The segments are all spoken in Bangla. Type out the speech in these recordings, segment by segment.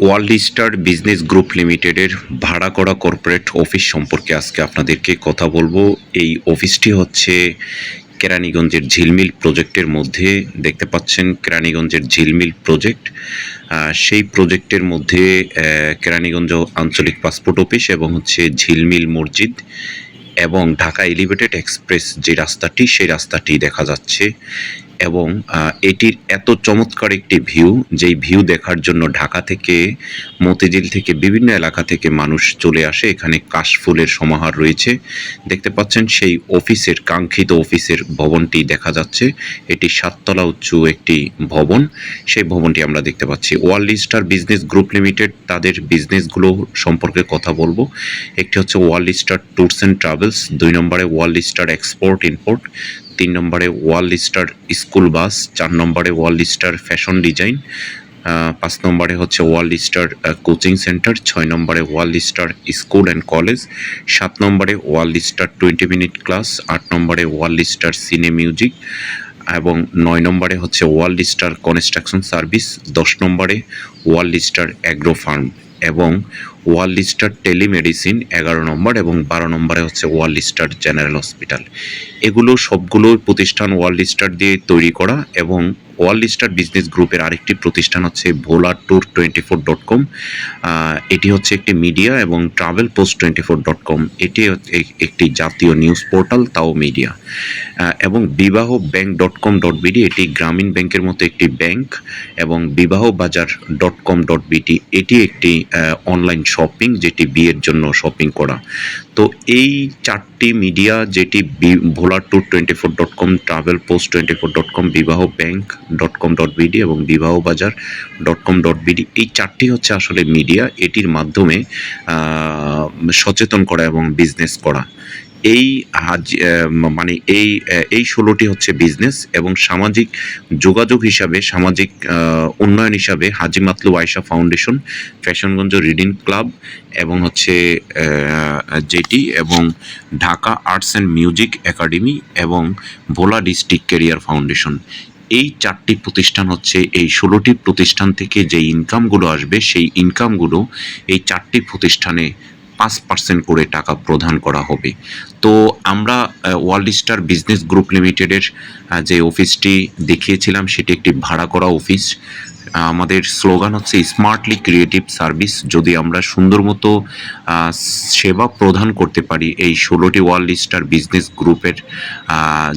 ওয়ার্ল্ড স্টার বিজনেস গ্রুপ লিমিটেডের ভাড়া করা কর্পোরেট অফিস সম্পর্কে আজকে আপনাদেরকে কথা বলবো। এই অফিসটি হচ্ছে কেরানীগঞ্জের ঝিলমিল প্রজেক্টের মধ্যে। দেখতে পাচ্ছেন কেরানীগঞ্জের ঝিলমিল প্রজেক্ট। সেই প্রজেক্টের মধ্যে কেরানীগঞ্জ আঞ্চলিক পাসপোর্ট অফিস এবং হচ্ছে ঝিলমিল মসজিদ এবং ঢাকা এলিভেটেড এক্সপ্রেস যে রাস্তাটি, সেই রাস্তাটি দেখা যাচ্ছে। এবং এটির এত চমৎকার একটি ভিউ, যেই ভিউ দেখার জন্য ঢাকা থেকে, মতিঝিল থেকে, বিভিন্ন এলাকা থেকে মানুষ চলে আসে। এখানে কাশফুলের সমাহার রয়েছে। দেখতে পাচ্ছেন সেই অফিসের, কাঙ্ক্ষিত অফিসের ভবনটি দেখা যাচ্ছে। এটি 7 তলা উঁচু একটি ভবন। সেই ভবনটি আমরা দেখতে পাচ্ছি। World star business group limited, তাদের বিজনেসগুলো সম্পর্কে কথা বলবো। একটি হচ্ছে world star tours and travels, 2 নম্বরে ওয়ার্ল্ড স্টার এক্সপোর্ট ইম্পোর্ট, 3 নম্বরে ওয়ার্ল্ড স্টার স্কুল বাস, 4 নম্বরে ওয়ার্ল্ড স্টার ফ্যাশন ডিজাইন, 5 নম্বরে হচ্ছে ওয়ার্ল্ড স্টার কোচিং সেন্টার, 6 নম্বরে world star school and college, 7 নম্বরে ওয়ার্ল্ড স্টার 20 মিনিট ক্লাস, 8 নম্বরে ওয়ার্ল্ড স্টার সিনে মিউজিক এবং 9 নম্বরে হচ্ছে ওয়ার্ল্ড স্টার কনস্ট্রাকশন সার্ভিস, 10 নম্বরে ওয়ার্ল্ড স্টার অ্যাগ্রো ফার্ম এবং ওয়ার্ল্ড স্টার টেলিমেডিসিন 11 নম্বর এবং 12 নম্বরে হচ্ছে ওয়ার্ল্ড স্টার জেনারেল হসপিটাল। এগুলো সবগুলো প্রতিষ্ঠান ওয়ার্ল্ড স্টার দিয়ে তৈরি করা। এবং ওয়ার্ল্ড স্টার বিজনেস গ্রুপের আরেকটি প্রতিষ্ঠান হচ্ছে volattour24.com। এটি হচ্ছে একটি মিডিয়া, এবং ট্রাভেল পোস্ট 24.com এটি একটি জাতীয় নিউজ পোর্টাল, তাও মিডিয়া। এবং বিবাহ ব্যাংক.com.bd এটি গ্রামীণ ব্যাংকের মতো একটি ব্যাংক। এবং বিবাহ বাজার .com.bt এটি একটি অনলাইন শপিং, যেটি বিয়ের জন্য শপিং করা। তো এই 4টি মিডিয়া, যেটি volattour24.com, ট্রাভেল পোস্ট 24.com, বিবাহ ব্যাংক.com.bd এবং বিবাহ বাজার .com.bd, এই 4টি হচ্ছে আসলে মিডিয়া। এটির মাধ্যমে সচেতন করা এবং বিজনেস করা। এই মানে এই 16টি হচ্ছে বিজনেস। এবং সামাজিক যোগাযোগ হিসাবে, সামাজিক উন্নয়ন হিসাবে হাজী Matlub Ayesha foundation, ফ্যাশনগঞ্জ reading club এবং হচ্ছে যেটি, এবং Dhaka arts and music academy এবং ভোলা ডিস্ট্রিক্ট ক্যারিয়ার ফাউন্ডেশন, এই 4টি প্রতিষ্ঠান হচ্ছে, এই 16টি প্রতিষ্ঠান থেকে যে ইনকামগুলো আসবে, সেই ইনকামগুলো এই 4টি প্রতিষ্ঠানে 5% করে টাকা প্রদান করা হবে। তো আমরা ওয়ার্ল্ড স্টার বিজনেস গ্রুপ লিমিটেডের যে অফিসটি দেখিয়েছিলাম, সেটি একটি ভাড়া করা অফিস। আমাদের স্লোগান হচ্ছে স্মার্টলি ক্রিয়েটিভ সার্ভিস। যদি আমরা সুন্দর মতো সেবা প্রদান করতে পারি এই 16টি ওয়ার্ল্ড স্টার বিজনেস গ্রুপের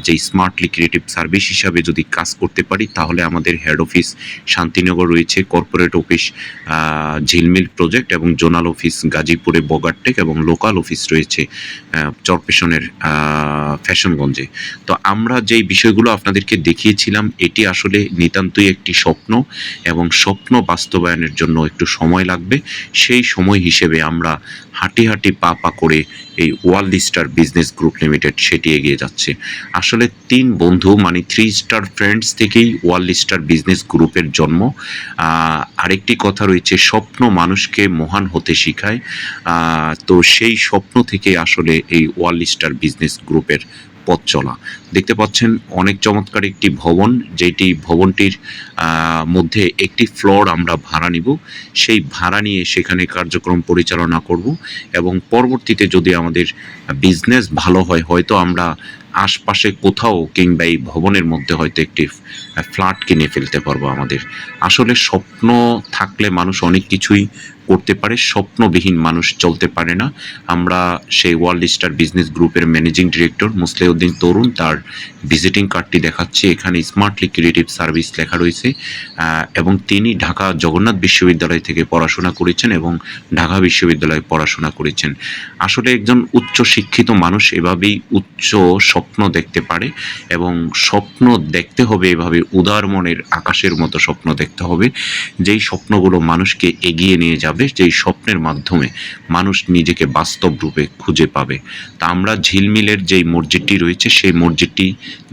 যে স্মার্টলি ক্রিয়েটিভ সার্ভিস হিসাবে যদি কাজ করতে পারি, তাহলে আমাদের হেড অফিস শান্তিনগর রয়েছে, কর্পোরেট অফিস ঝিলমিল প্রজেক্ট এবং জোনাল অফিস গাজীপুরে বগারটেক এবং লোকাল অফিস রয়েছে চরপেশনের ফ্যাশনগঞ্জে। তো আমরা যেই বিষয়গুলো আপনাদেরকে দেখিয়েছিলাম, এটি আসলে নিতান্তই একটি স্বপ্ন, এবং স্বপ্ন বাস্তবায়নের জন্য একটু সময় লাগবে। সেই সময় হিসেবে আমরা হাঁটি হাঁটি পা পা করে এই world star business group limited সেটি এগিয়ে যাচ্ছে। আসলে 3 বন্ধু, মানে 3 স্টার ফ্রেন্ডস থেকেই ওয়ার্ল্ড স্টার বিজনেস গ্রুপের জন্ম। আরেকটি কথা রয়েছে, স্বপ্ন মানুষকে মহান হতে শেখায়। তো সেই স্বপ্ন থেকে আসলে এই ওয়ার্ল্ড স্টার বিজনেস গ্রুপের পথ চলা। দেখতে পাচ্ছেন অনেক চমৎকার একটি ভবন, যেটি ভবনটির মধ্যে একটি ফ্লোর আমরা ভাড়া নিব। সেই ভাড়া নিয়ে সেখানে কার্যক্রম পরিচালনা করব, এবং পরবর্তীতে যদি আমাদের বিজনেস ভালো হয়, হয়তো আমরা আশপাশে কোথাও কিংবা এই ভবনের মধ্যে হয়তো একটি ফ্ল্যাট কিনে ফেলতে পারবো। আমাদের আসলে স্বপ্ন থাকলে মানুষ অনেক কিছুই করতে পারে, স্বপ্নবিহীন মানুষ চলতে পারে না। আমরা সেই ওয়ার্ল্ড স্টার বিজনেস গ্রুপের ম্যানেজিং ডিরেক্টর মুসলিউদ্দিন তরুণ, তার ভিজিটিং কার্ডটি দেখাচ্ছি। এখানে স্মার্টলি ক্রিয়েটিভ সার্ভিস লেখা রয়েছে। এবং তিনি ঢাকা জগন্নাথ বিশ্ববিদ্যালয় থেকে পড়াশোনা করেছেন এবং ঢাকা বিশ্ববিদ্যালয়ে পড়াশোনা করেছেন। আসলে একজন উচ্চ শিক্ষিত মানুষ এভাবেই উচ্চ স্বপ্ন দেখতে পারে, এবং স্বপ্ন দেখতে হবে এভাবে উদার মনের আকাশের মতো স্বপ্ন দেখতে হবে, যেই স্বপ্নগুলো মানুষকে এগিয়ে নিয়ে যাবে, যেই স্বপ্নের মাধ্যমে মানুষ নিজেকে বাস্তব রূপে খুঁজে পাবে। তা আমরা ঝিলমিলের যেই মসজিদটি রয়েছে, সেই মসজিদটি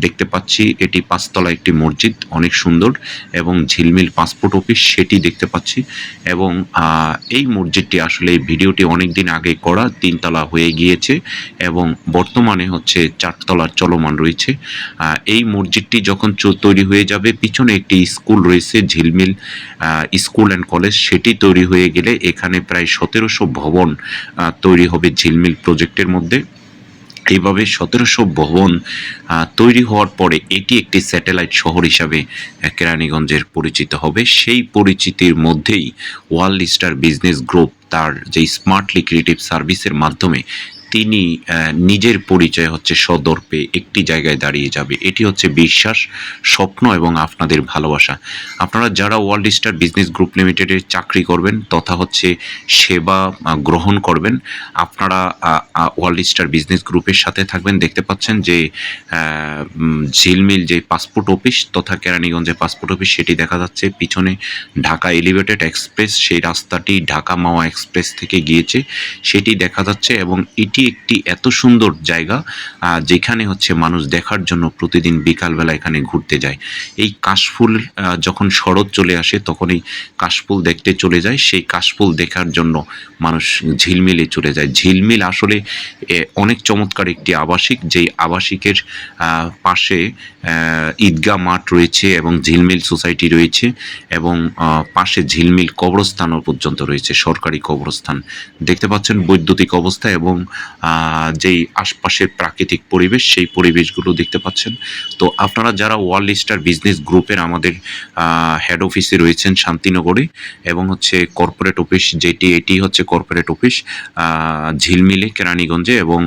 দেখতে পাচ্ছি। এটি 5 তলা একটি মসজিদ, অনেক সুন্দর, এবং ঝিলমিল পাসপোর্ট অফিস সেটি দেখতে পাচ্ছি। এবং এই মসজিদটি আসলে এই ভিডিওটি অনেক দিন আগে করা, 3 তলা হয়ে গিয়েছে এবং বর্তমানে হচ্ছে 4 তলা তলা চলমান রয়েছে। এই মসজিদটি যখন তৈরি হয়ে যাবে, পিছনে একটি স্কুল রয়েছে ঝিলমিল স্কুল অ্যান্ড কলেজ, সেটি তৈরি হয়ে গেলে এখানে প্রায় 1700 ভবন তৈরি হবে ঝিলমিল প্রজেক্টের মধ্যে। এইভাবে 1700 ভবন তৈরি হওয়ার পরে এটি একটি স্যাটেলাইট শহর হিসাবে কেরানীগঞ্জের পরিচিত হবে। সেই পরিচিতির মধ্যেই ওয়ার্ল্ড স্টার বিজনেস গ্রুপ তার যে স্মার্টলি ক্রিয়েটিভ সার্ভিসের মাধ্যমে তিনি নিজের পরিচয় হচ্ছে সদর্পে একটি জায়গায় দাঁড়িয়ে যাবে। এটি হচ্ছে বিশ্বাস, স্বপ্ন এবং আপনাদের ভালোবাসা। আপনারা যারা ওয়ার্ল্ড স্টার বিজনেস গ্রুপ লিমিটেডের চাকরি করবেন তথা হচ্ছে সেবা গ্রহণ করবেন, আপনারা ওয়ার্ল্ড স্টার বিজনেস গ্রুপের সাথে থাকবেন। দেখতে পাচ্ছেন যে ঝিলমিল যে পাসপোর্ট অফিস তথা কেরানীগঞ্জে পাসপোর্ট অফিস সেটি দেখা যাচ্ছে। পিছনে ঢাকা এলিভেটেড এক্সপ্রেস, সেই রাস্তাটি ঢাকা মাওয়া এক্সপ্রেস থেকে গিয়েছে সেটি দেখা যাচ্ছে। এবং এটি একটি এত সুন্দর জায়গা যেখানে হচ্ছে মানুষ দেখার জন্য প্রতিদিন বিকালবেলা এখানে ঘুরতে যায়। এই কাশফুল যখন শরৎ চলে আসে তখন এই কাশফুল দেখতে চলে যায়, সেই কাশফুল দেখার জন্য মানুষ ঝিলমিলে চলে যায়। ঝিলমিল আসলে অনেক চমৎকার একটি আবাসিক, যেই আবাসিকের পাশে ঈদগাহ মাঠ রয়েছে এবং ঝিলমিল সোসাইটি রয়েছে এবং পাশে ঝিলমিল কবরস্থানও পর্যন্ত রয়েছে, সরকারি কবরস্থান। দেখতে পাচ্ছেন বৈদ্যুতিক অবস্থা এবং যেই আশপাশের প্রাকৃতিক পরিবেশ, সেই পরিবেশগুলো দেখতে পাচ্ছেন। তো আপনারা যারা ওয়ার্ল্ড স্টার বিজনেস গ্রুপের আমাদের হেড অফিসে রয়েছেন শান্তিনগরে এবং হচ্ছে কর্পোরেট অফিস, এটি হচ্ছে কর্পোরেট অফিস ঝিলমিলে কেরানীগঞ্জে, এবং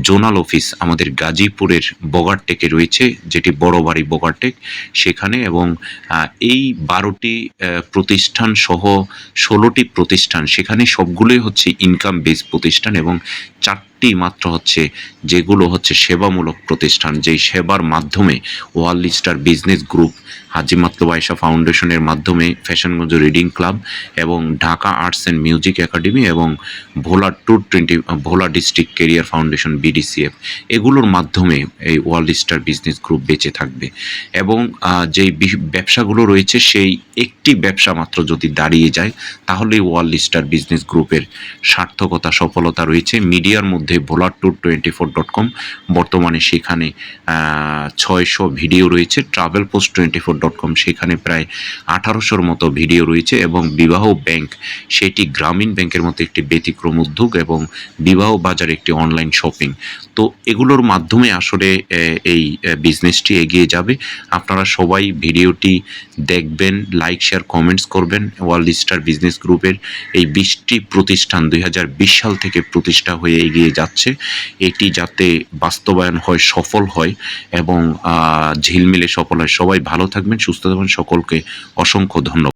জোনাল অফিস আমাদের গাজীপুরের বগারটেকে রয়েছে, যেটি বড় বাড়ি বগারটেক সেখানে। এবং এই 12টি প্রতিষ্ঠান সহ 16টি প্রতিষ্ঠান, সেখানে সবগুলোই হচ্ছে ইনকাম বেস প্রতিষ্ঠান এবং 4টি মাত্র হচ্ছে যেগুলো হচ্ছে সেবামূলক প্রতিষ্ঠান, যেই সেবার মাধ্যমে ওয়ার্ল্ড স্টার বিজনেস গ্রুপ হাজী মাতলুব আয়েশা ফাউন্ডেশনের মাধ্যমে ফ্যাশনগঞ্জ রিডিং ক্লাব এবং Dhaka arts and music academy এবং ভোলা ডিস্ট্রিক্ট কেরিয়ার ফাউন্ডেশন BDCF, এগুলোর মাধ্যমে এই ওয়ার্ল্ড স্টার বিজনেস গ্রুপ বেঁচে থাকবে। এবং যেই ব্যবসাগুলো রয়েছে সেই একটি ব্যবসা মাত্র যদি দাঁড়িয়ে যায় তাহলে ওয়ার্ল্ড স্টার বিজনেস গ্রুপের সার্থকতা, সফলতা রয়েছে। মিডিয়ার মধ্যে volattour24.com, বর্তমানে সেখানে 600 ভিডিও রয়েছে। ট্রাভেল পোস্ট 24.com, সেখানে প্রায় 1800-র মতো ভিডিও রয়েছে। এবং বিবাহ ব্যাংক, সেটি গ্রামীণ ব্যাংকের মতো একটি ব্যতিক্রম উদ্যোগ এবং বিবাহ বাজার একটি অনলাইন শপিং। তো এগুলোর মাধ্যমে আসলে এই বিজনেসটি এগিয়ে যাবে। আপনারা সবাই ভিডিওটি দেখবেন, লাইক শেয়ার কমেন্টস করবেন। ওয়ার্ল্ড স্টার বিজনেস গ্রুপের এই 20টি প্রতিষ্ঠান 2020 সাল থেকে প্রতিষ্ঠা হয়ে এগিয়ে যাচ্ছে, এটি যাতে বাস্তবায়ন হয়, সফল হয় এবং ঝিলমিলে সফল হয়। সবাই ভালো থাকবেন, সুস্থ থাকবেন, সকলকে অসংখ্য ধন্যবাদ।